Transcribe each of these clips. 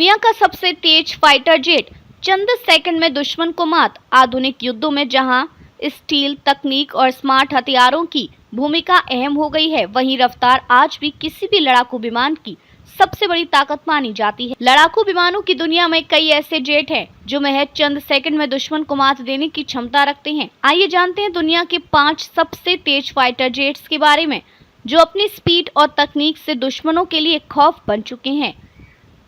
दुनिया का सबसे तेज फाइटर जेट चंद सेकंड में दुश्मन को मात। आधुनिक युद्धों में जहां स्टील तकनीक और स्मार्ट हथियारों की भूमिका अहम हो गई है, वहीं रफ्तार आज भी किसी भी लड़ाकू विमान की सबसे बड़ी ताकत मानी जाती है। लड़ाकू विमानों की दुनिया में कई ऐसे जेट हैं जो महज चंद सेकंड में दुश्मन को मात देने की क्षमता रखते हैं। आइए जानते हैं दुनिया के 5 सबसे तेज फाइटर जेट्स के बारे में, जो अपनी स्पीड और तकनीक से दुश्मनों के लिए खौफ बन चुके हैं।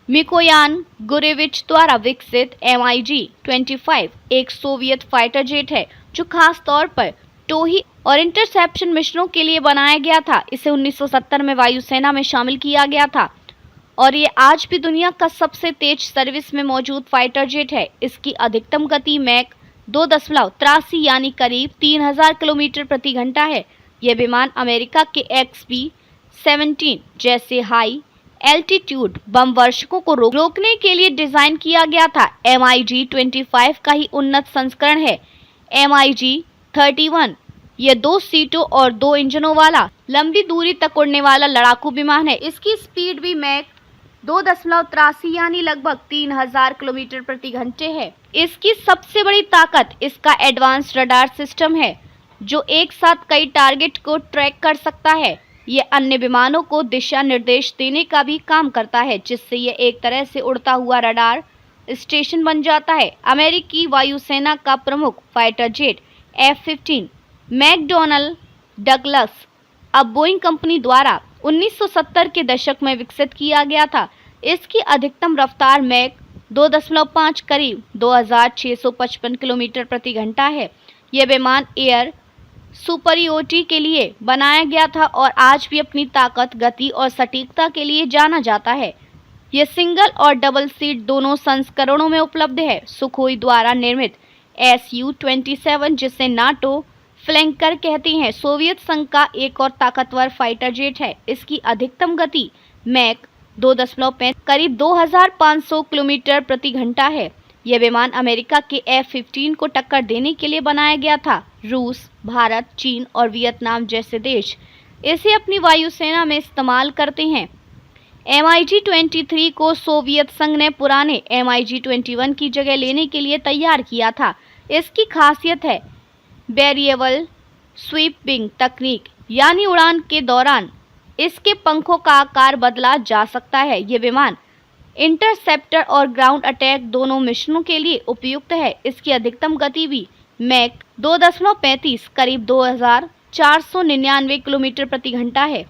मिकोयान गुरेविच द्वारा विकसित MiG-25 एक सोवियत फाइटर जेट है जो खास तौर पर टोही और इंटरसेप्शन मिशनों के लिए बनाया गया था। इसे 1970 में वायुसेना में शामिल किया गया था और ये आज भी दुनिया का सबसे तेज सर्विस में मौजूद फाइटर जेट है। इसकी अधिकतम गति मैक 2.83 यानी करीब 3000 किलोमीटर प्रति घंटा है। यह विमान अमेरिका के XB-17 जैसे हाई एल्टीट्यूड बम वर्षकों को रोकने के लिए डिजाइन किया गया था। MiG-25 का ही उन्नत संस्करण है MiG-31। यह 2 सीटों और 2 इंजनों वाला लंबी दूरी तक उड़ने वाला लड़ाकू विमान है। इसकी स्पीड भी मैक 2.83 यानी लगभग 3000 किलोमीटर प्रति घंटे है। इसकी सबसे बड़ी ताकत इसका एडवांस रडार सिस्टम है जो एक साथ कई टारगेट को ट्रैक कर सकता है। ये अन्य विमानों को दिशा निर्देश देने का भी काम करता है, जिससे ये एक तरह से उड़ता हुआ रडार स्टेशन बन जाता है। अमेरिकी वायुसेना का प्रमुख fighter jet F-15 McDonnell Douglas अब बोइंग कंपनी द्वारा 1970 के दशक में विकसित किया गया था। इसकी अधिकतम रफ्तार मैक 2.5 करीब 2655 किलोमीटर प्रति घंटा है। यह विमान एयर सुपरियोरिटी के लिए बनाया गया था और आज भी अपनी ताकत, गति और सटीकता के लिए जाना जाता है। यह सिंगल और डबल सीट दोनों संस्करणों में उपलब्ध है। सुखोई द्वारा निर्मित Su-27 जिसे नाटो फ्लैंकर कहते हैं, सोवियत संघ का एक और ताकतवर फाइटर जेट है। इसकी अधिकतम गति मैक 2.5 करीब 2500 किलोमीटर प्रति घंटा है। यह विमान अमेरिका के F-15 को टक्कर देने के लिए बनाया गया था। रूस, भारत, चीन और वियतनाम जैसे देश इसे अपनी वायुसेना में इस्तेमाल करते हैं। MiG-23 को सोवियत संघ ने पुराने MiG-21 की जगह लेने के लिए तैयार किया था। इसकी खासियत है वेरिएबल स्वीपिंग तकनीक, यानी उड़ान के दौरान इसके पंखों का आकार बदला जा सकता है। ये विमान इंटरसेप्टर और ग्राउंड अटैक दोनों मिशनों के लिए उपयुक्त है। इसकी अधिकतम गति भी मैक 2.35 करीब 2499 किलोमीटर प्रति घंटा है।